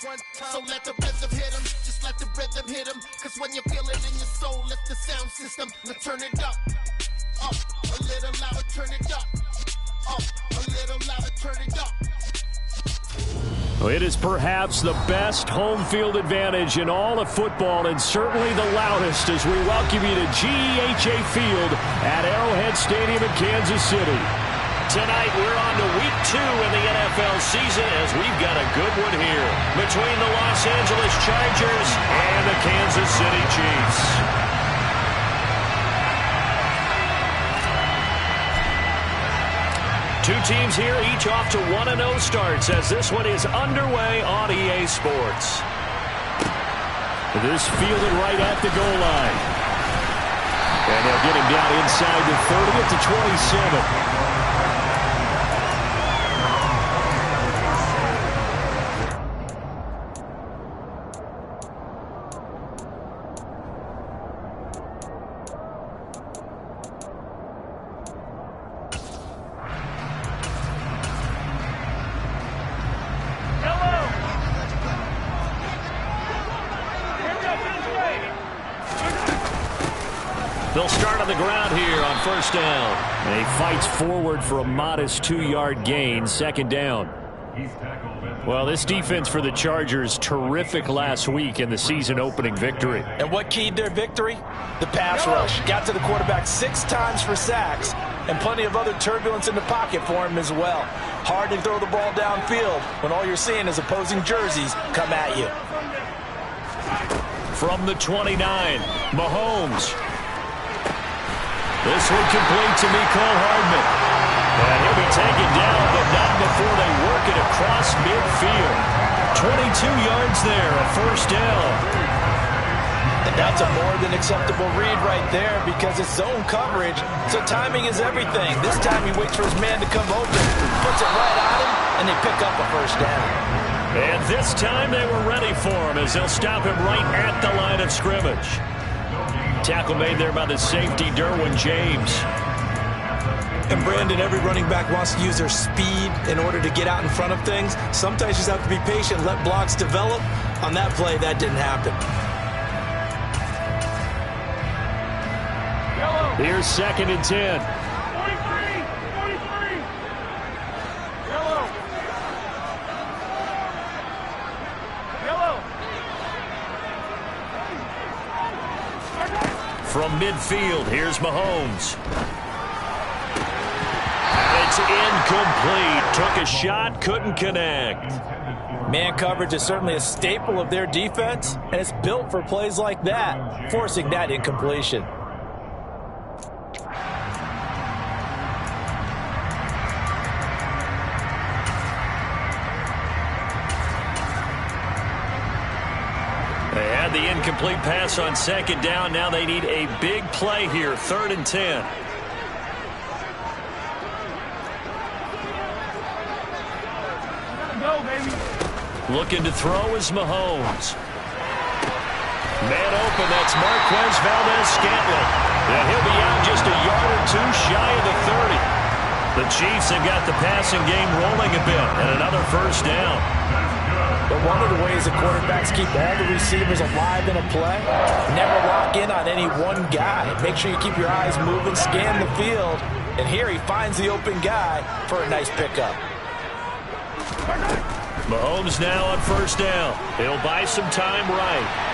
So let the rhythm hit him, just let the rhythm hit him. Cause when you feel it in your soul, lift the sound system. Now turn it up, a little louder, turn it up, a little louder, turn it up. It is perhaps the best home field advantage in all of football, and certainly the loudest as we welcome you to GEHA Field at Arrowhead Stadium in Kansas City. Tonight we're on to week 2 in the NFL season as we've got a good one here between the Los Angeles Chargers and the Kansas City Chiefs. Two teams here, each off to 1-0 starts as this one is underway on EA Sports. This fielded right at the goal line. And they'll get him down inside the 30 at the 27. They'll start on the ground here on first down. And he fights forward for a modest 2-yard gain, second down. Well, this defense for the Chargers, terrific last week in the season-opening victory. And what keyed their victory? The pass rush. Got to the quarterback 6 times for sacks, and plenty of other turbulence in the pocket for him as well. Hard to throw the ball downfield when all you're seeing is opposing jerseys come at you. From the 29, Mahomes. This one complete to Mecole Hardman. And he'll be taken down, but not before they work it across midfield. 22 yards there, a first down. And that's a more than acceptable read right there because it's zone coverage, so timing is everything. This time he waits for his man to come open, puts it right on him, and they pick up a first down. And this time they were ready for him as they'll stop him right at the line of scrimmage. Tackle made there by the safety, Derwin James. And Brandon, every running back wants to use their speed in order to get out in front of things. Sometimes you just have to be patient, let blocks develop. On that play, that didn't happen. Here's second and 10. 43. Yellow. From midfield, here's Mahomes. It's incomplete. Took a shot, couldn't connect. Man coverage is certainly a staple of their defense, and it's built for plays like that, forcing that incompletion. They had the incomplete pass on second down. Now they need a big play here, 3rd and 10. Go, baby. Looking to throw is Mahomes. Man open, that's Marquez Valdes-Scantling. And he'll be out just a yard or two shy of the 30. The Chiefs have got the passing game rolling a bit, and another first down. But one of the ways the quarterbacks keep all the receivers alive in a play, never lock in on any one guy. Make sure you keep your eyes moving, scan the field, and here he finds the open guy for a nice pickup. Mahomes now on first down. He'll buy some time right.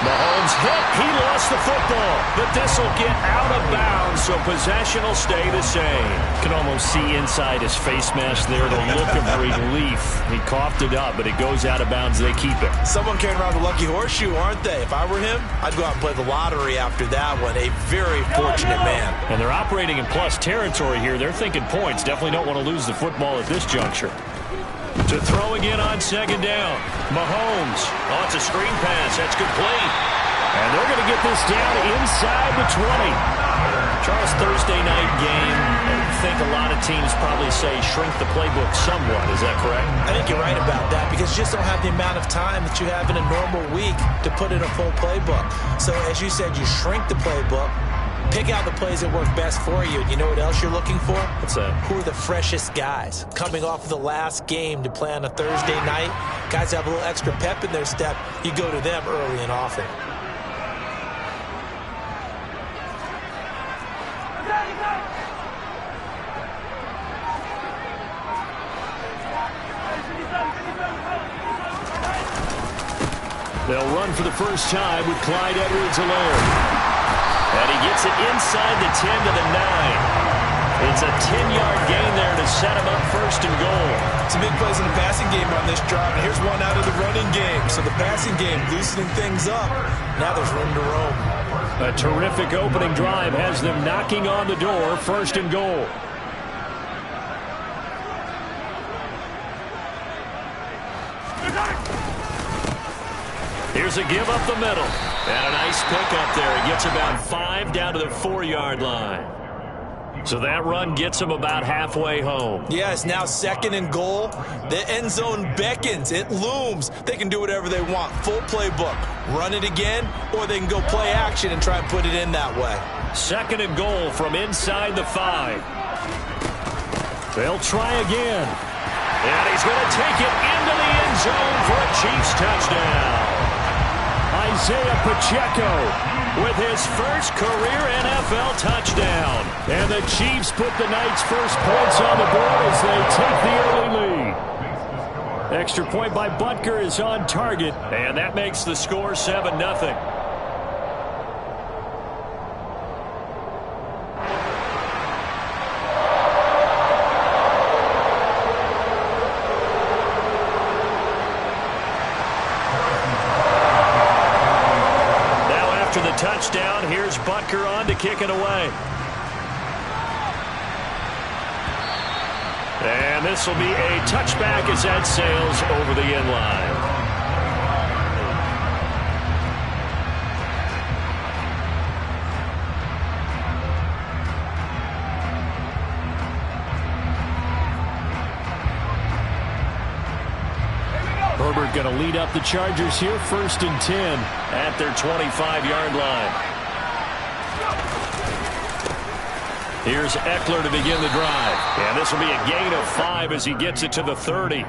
Mahomes hit. He lost the football, but this will get out of bounds, so possession will stay the same. You can almost see inside his face mask there the look of relief. He coughed it up, but it goes out of bounds. They keep it. Someone carrying around the lucky horseshoe, aren't they? If I were him, I'd go out and play the lottery after that one. A very fortunate man. And they're operating in plus territory here. They're thinking points. Definitely don't want to lose the football at this juncture. To throw again on second down. Mahomes. Oh, it's a screen pass. That's complete. And they're going to get this down inside the 20. Charles, Thursday night game. I think a lot of teams probably say shrink the playbook somewhat. Is that correct? I think you're right about that because you just don't have the amount of time that you have in a normal week to put in a full playbook. So as you said, you shrink the playbook. Pick out the plays that work best for you. And you know what else you're looking for? What's that? Who are the freshest guys? Coming off of the last game to play on a Thursday night, guys have a little extra pep in their step. You go to them early and often. They'll run for the first time with Clyde Edwards-Helaire. And he gets it inside the 10 to the 9. It's a 10-yard gain there to set him up first and goal. Some big plays in the passing game on this drive, and here's one out of the running game. So the passing game loosening things up. Now there's room to roam. A terrific opening drive has them knocking on the door, first and goal. Here's a give up the middle. And a nice pickup there. He gets about 5 down to the 4-yard line. So that run gets him about halfway home. Yeah, it's now second and goal. The end zone beckons. It looms. They can do whatever they want. Full playbook. Run it again, or they can go play action and try and put it in that way. Second and goal from inside the 5. They'll try again. And he's going to take it into the end zone for a Chiefs touchdown. Isaiah Pacheco with his first career NFL touchdown. And the Chiefs put the Knights' first points on the board as they take the early lead. Extra point by Butker is on target, and that makes the score 7-0. After the touchdown, here's Butker on to kick it away. And this will be a touchback as that sails over the end line. Herbert going to lead up the Chargers here, first and 10 at their 25-yard line. Here's Eckler to begin the drive. And this will be a gain of 5 as he gets it to the 30.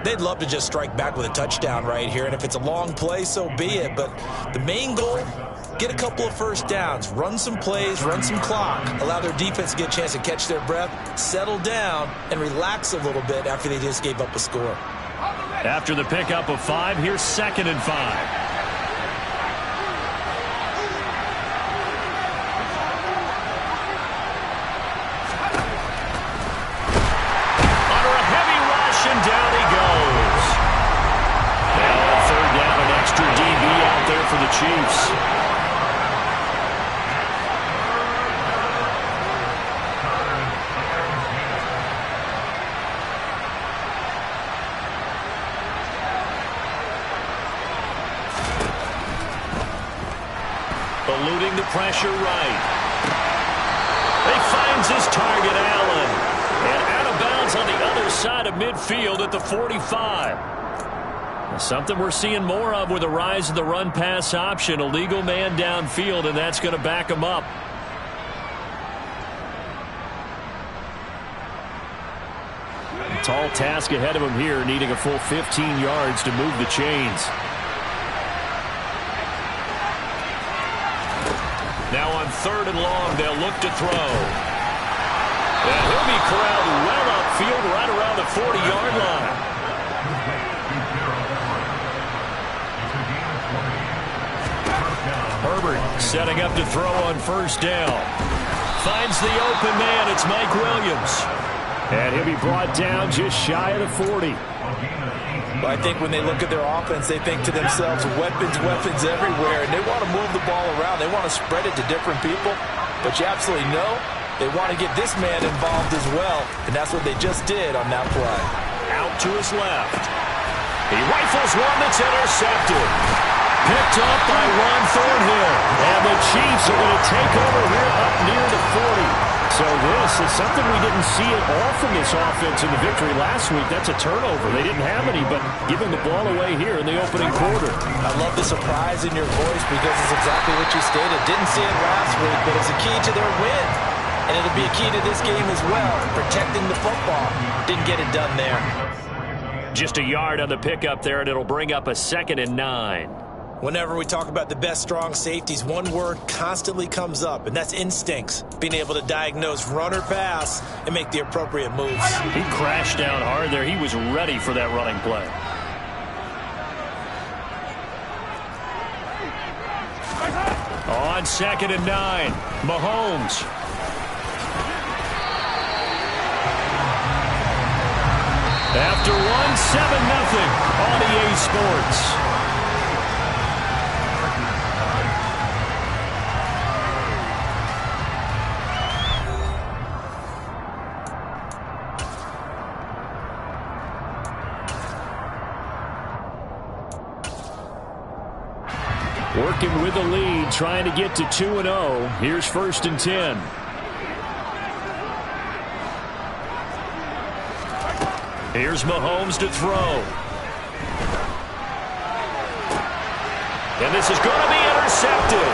They'd love to just strike back with a touchdown right here, and if it's a long play, so be it. But the main goal, get a couple of first downs, run some plays, run some clock, allow their defense to get a chance to catch their breath, settle down, and relax a little bit after they just gave up a score. After the pickup of 5, here's second and 5. Under a heavy rush, and down he goes. Now on third down, an extra DB out there for the Chiefs. Eluding the pressure right. He finds his target, Allen. And out of bounds on the other side of midfield at the 45. Something we're seeing more of with the rise of the run-pass option. A legal man downfield, and that's going to back him up. A tall task ahead of him here, needing a full 15 yards to move the chains. Now on third and long, they'll look to throw. And he'll be corralled well upfield right around the 40-yard line. Herbert setting up to throw on first down. Finds the open man. It's Mike Williams. And he'll be brought down just shy of the 40. I think when they look at their offense, they think to themselves, weapons everywhere, and they want to move the ball around. They want to spread it to different people, but you absolutely know they want to get this man involved as well, and that's what they just did on that play. Out to his left. He rifles one that's intercepted. Picked up by Ron Thornhill, and the Chiefs are going to take over here up near the 40. So this is something we didn't see at all from this offense in the victory last week. That's a turnover. They didn't have any, but giving the ball away here in the opening quarter. I love the surprise in your voice because it's exactly what you stated. Didn't see it last week, but it's a key to their win. And it'll be a key to this game as well, protecting the football. Didn't get it done there. Just a yard on the pickup there, and it'll bring up a 2nd and 9. Whenever we talk about the best strong safeties, one word constantly comes up, and that's instincts. Being able to diagnose run or pass and make the appropriate moves. He crashed down hard there. He was ready for that running play. On 2nd and 9, Mahomes. After one, 7-0 on EA Sports. Working with the lead, trying to get to 2-0. Here's 1st and 10. Here's Mahomes to throw. And this is going to be intercepted.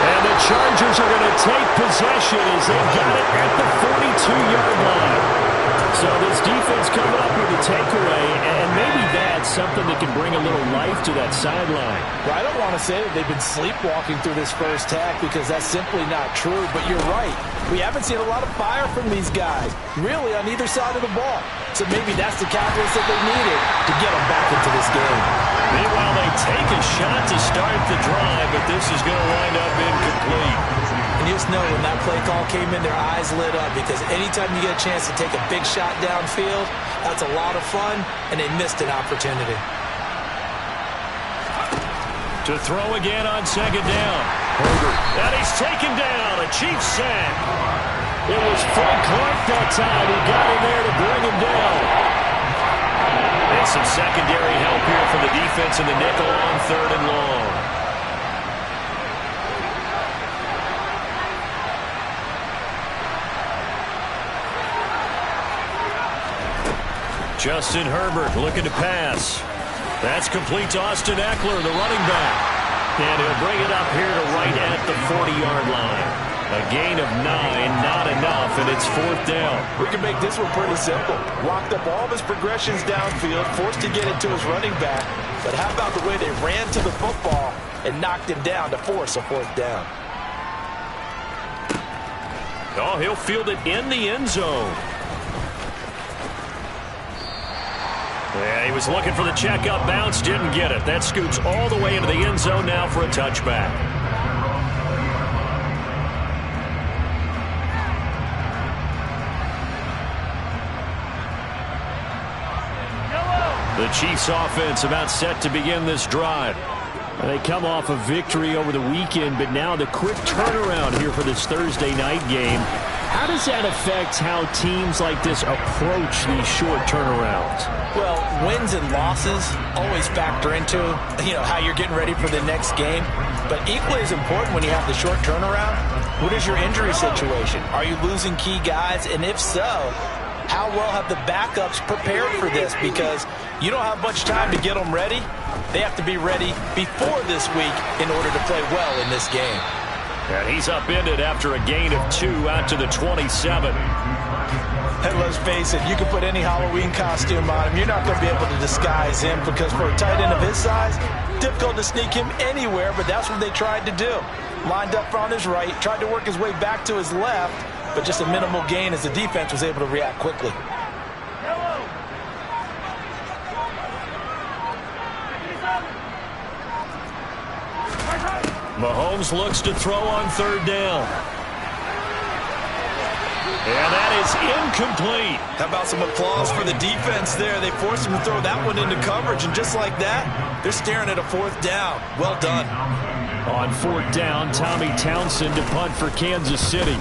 And the Chargers are going to take possession as they've got it at the 42-yard line. So this defense coming up with a takeaway, and maybe that's something that can bring a little life to that sideline. Well, I don't want to say that they've been sleepwalking through this first half because that's simply not true, but you're right. We haven't seen a lot of fire from these guys, really, on either side of the ball. So maybe that's the catalyst that they needed to get them back into this game. Meanwhile, they take a shot to start the drive, but this is going to wind up incomplete. And you just know when that play call came in, their eyes lit up because anytime you get a chance to take a big shot downfield, that's a lot of fun, and they missed an opportunity. To throw again on 2nd down. Herbert. And he's taken down. A Chiefs sack. It was Frank Clark that time. He got in there to bring him down. And some secondary help here from the defense in the nickel on 3rd and long. Justin Herbert looking to pass. That's complete to Austin Eckler, the running back. And he'll bring it up here to right at the 40-yard line. A gain of 9, not enough, and it's 4th down. We can make this one pretty simple. Locked up all of his progressions downfield, forced to get it to his running back. But how about the way they ran to the football and knocked him down to force a 4th down? Oh, he'll field it in the end zone. Yeah, he was looking for the checkup bounce, didn't get it. That scoots all the way into the end zone now for a touchback. The Chiefs offense about set to begin this drive. They come off a victory over the weekend, but now the quick turnaround here for this Thursday night game. How does that affect how teams like this approach these short turnarounds? Well, wins and losses always factor into, how you're getting ready for the next game. But equally as important when you have the short turnaround, what is your injury situation? Are you losing key guys? And if so, how well have the backups prepared for this? Because you don't have much time to get them ready. They have to be ready before this week in order to play well in this game. And he's upended after a gain of 2 out to the 27. And let's face it, you can put any Halloween costume on him. You're not going to be able to disguise him because for a tight end of his size, difficult to sneak him anywhere, but that's what they tried to do. Lined up on his right, tried to work his way back to his left, but just a minimal gain as the defense was able to react quickly. Mahomes looks to throw on 3rd down. And that is incomplete. How about some applause for the defense there? They forced him to throw that one into coverage, and just like that, they're staring at a 4th down. Well done. On 4th down, Tommy Townsend to punt for Kansas City.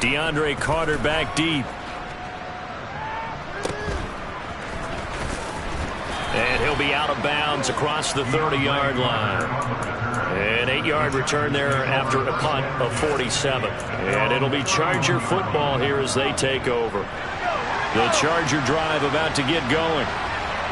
DeAndre Carter back deep. And he'll be out of bounds across the 30-yard line. An 8-yard return there after a punt of 47. And it'll be Charger football here as they take over. The Charger drive about to get going.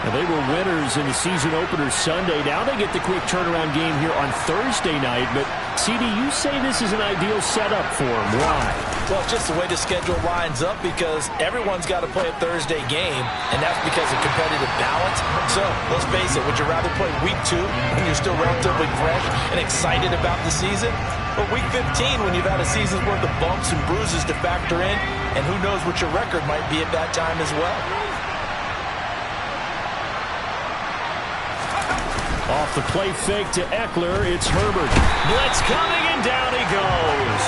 And they were winners in the season opener Sunday. Now they get the quick turnaround game here on Thursday night. But, CD, you say this is an ideal setup for them. Why? Well, it's just the way the schedule lines up because everyone's got to play a Thursday game, and that's because of competitive balance. So, let's face it, would you rather play Week 2 when you're still relatively fresh and excited about the season? Or Week 15 when you've had a season's worth of bumps and bruises to factor in, and who knows what your record might be at that time as well? Off the play fake to Eckler, it's Herbert. Blitz coming, and down he goes.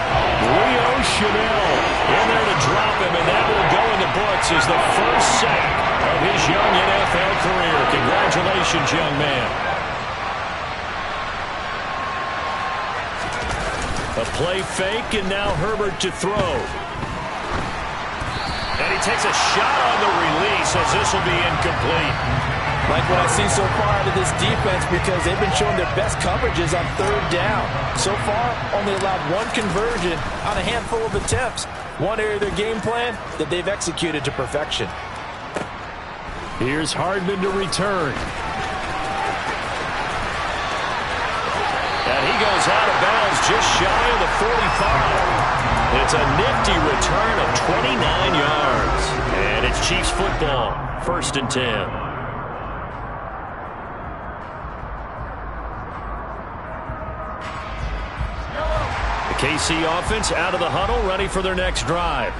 Leo Chanel in there to drop him, and that will go in the books as the first sack of his young NFL career. Congratulations, young man. A play fake, and now Herbert to throw. And he takes a shot on the release as this will be incomplete. Like what I see so far out of this defense because they've been showing their best coverages on third down. So far, only allowed one conversion on a handful of attempts. One area of their game plan that they've executed to perfection. Here's Hardman to return. And he goes out of bounds just shy of the 45. It's a nifty return of 29 yards. And it's Chiefs football, 1st and 10. KC offense out of the huddle, ready for their next drive.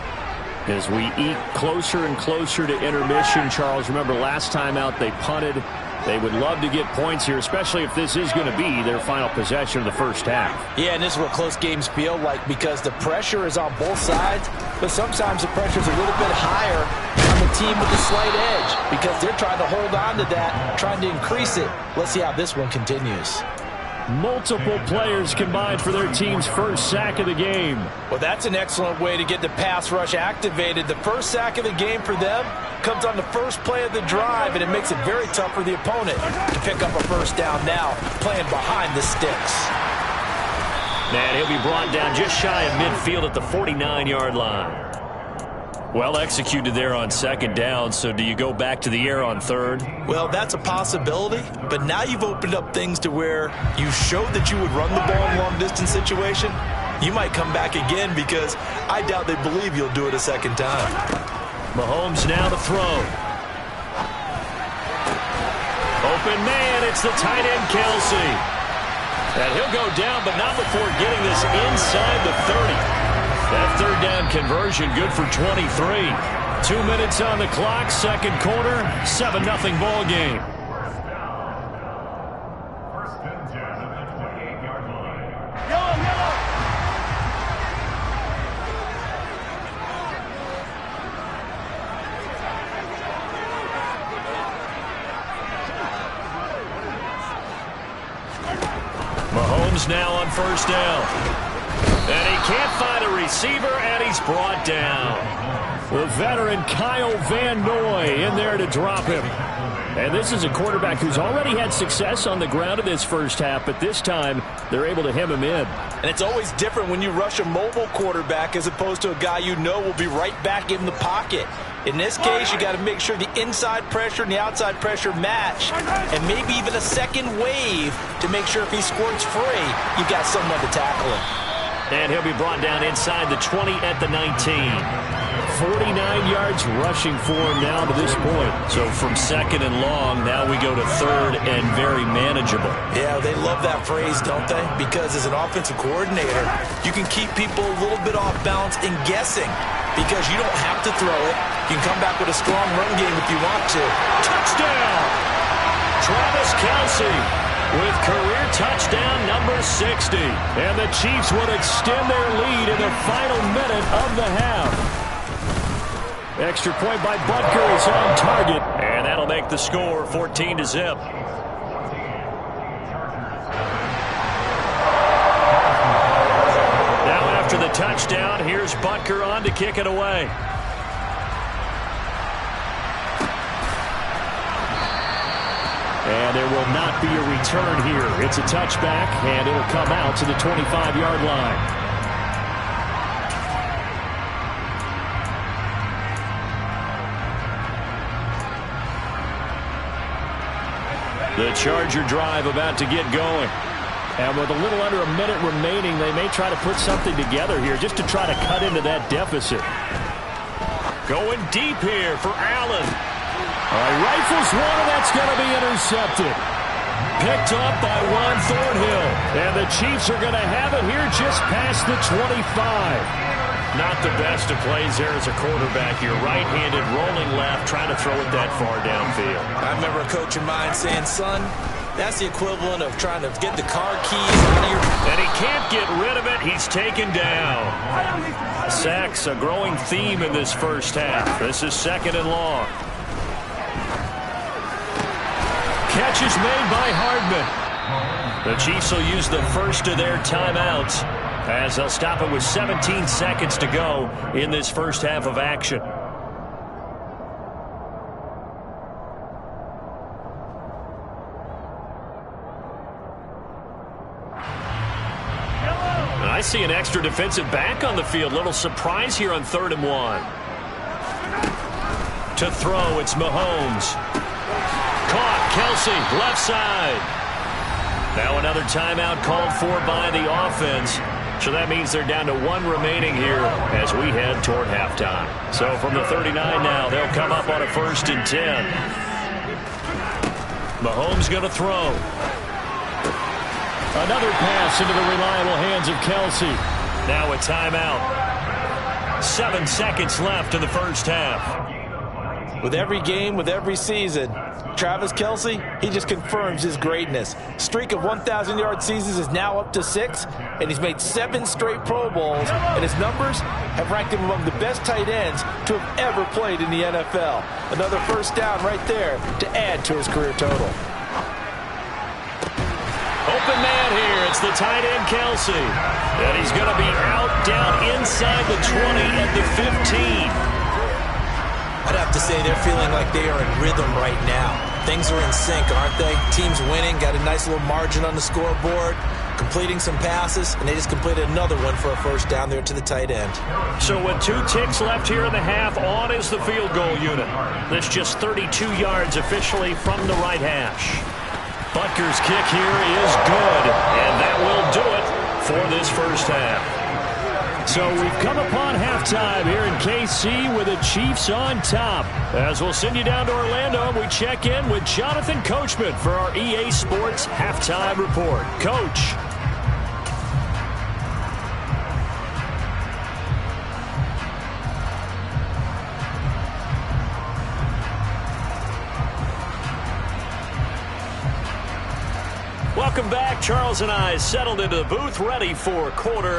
As we eat closer and closer to intermission, Charles, remember last time out they punted. They would love to get points here, especially if this is going to be their final possession of the first half. Yeah, and this is what close games feel like because the pressure is on both sides, but sometimes the pressure is a little bit higher on the team with the slight edge because they're trying to hold on to that, trying to increase it. Let's see how this one continues. Multiple players combined for their team's first sack of the game. Well, that's an excellent way to get the pass rush activated. The first sack of the game for them comes on the first play of the drive, and it makes it very tough for the opponent to pick up a first down now, playing behind the sticks. And he'll be brought down just shy of midfield at the 49-yard line. Well executed there on 2nd down, so do you go back to the air on 3rd? Well, that's a possibility, but now you've opened up things to where you showed that you would run the ball in long-distance situation. You might come back again because I doubt they believe you'll do it a second time. Mahomes now to throw. Open man, it's the tight end Kelsey. And he'll go down, but not before getting this inside the 30. That 3rd down conversion good for 23. 2 minutes on the clock, 2nd quarter, 7-0 ball game. Mahomes now on 1st down. And he can't find a receiver, and he's brought down. The veteran Kyle Van Noy in there to drop him. And this is a quarterback who's already had success on the ground in this first half, but this time they're able to hem him in. And it's always different when you rush a mobile quarterback as opposed to a guy you know will be right back in the pocket. In this case, you got to make sure the inside pressure and the outside pressure match, and maybe even a second wave to make sure if he squirts free, you got someone to tackle him. And he'll be brought down inside the 20 at the 19. 49 yards rushing for him now to this point. So from 2nd and long, now we go to 3rd and very manageable. Yeah, they love that phrase, don't they? Because as an offensive coordinator, you can keep people a little bit off balance and guessing because you don't have to throw it. You can come back with a strong run game if you want to. Touchdown! Travis Kelce with career touchdown number 60. And the Chiefs would extend their lead in the final minute of the half. Extra point by Butker is on target. And that'll make the score 14-0. Now after the touchdown, here's Butker on to kick it away. And there will not be a return here. It's a touchback, and it'll come out to the 25-yard line. The Charger drive about to get going. And with a little under a minute remaining, they may try to put something together here just to try to cut into that deficit. Going deep here for Allen. All right, rifles one, and that's going to be intercepted. Picked up by Juan Thornhill. And the Chiefs are going to have it here just past the 25. Not the best of plays there as a quarterback. You're right-handed, rolling left, trying to throw it that far downfield. I remember a coach of mine saying, son, that's the equivalent of trying to get the car keys out of your... And he can't get rid of it. He's taken down. Sacks, a growing theme in this first half. This is 2nd and long. Catch is made by Hardman. The Chiefs will use the first of their timeouts as they'll stop it with 17 seconds to go in this first half of action. I see an extra defensive back on the field. Little surprise here on 3rd and 1. To throw, it's Mahomes. Caught, Kelce, left side. Now another timeout called for by the offense. So that means they're down to 1 remaining here as we head toward halftime. So from the 39 now, they'll come up on a 1st and 10. Mahomes going to throw. Another pass into the reliable hands of Kelce. Now a timeout. 7 seconds left in the first half. With every game, with every season, Travis Kelce, he just confirms his greatness. Streak of 1,000-yard seasons is now up to 6, and he's made 7 straight Pro Bowls, and his numbers have ranked him among the best tight ends to have ever played in the NFL. Another first down right there to add to his career total. Open man here. It's the tight end, Kelce. And he's going to be out down inside the 20 at the 15. I'd have to say they're feeling like they are in rhythm right now. Things are in sync, aren't they? Team's winning, got a nice little margin on the scoreboard, completing some passes, and they just completed another one for a first down there to the tight end. So with 2 ticks left here in the half, on is the field goal unit. That's just 32 yards officially from the right hash. Butker's kick here is good, and that will do it for this first half. So we've come upon halftime here in KC with the Chiefs on top. As we'll send you down to Orlando, we check in with Jonathan Coachman for our EA Sports Halftime Report. Coach. Welcome back. Charles and I settled into the booth ready for quarter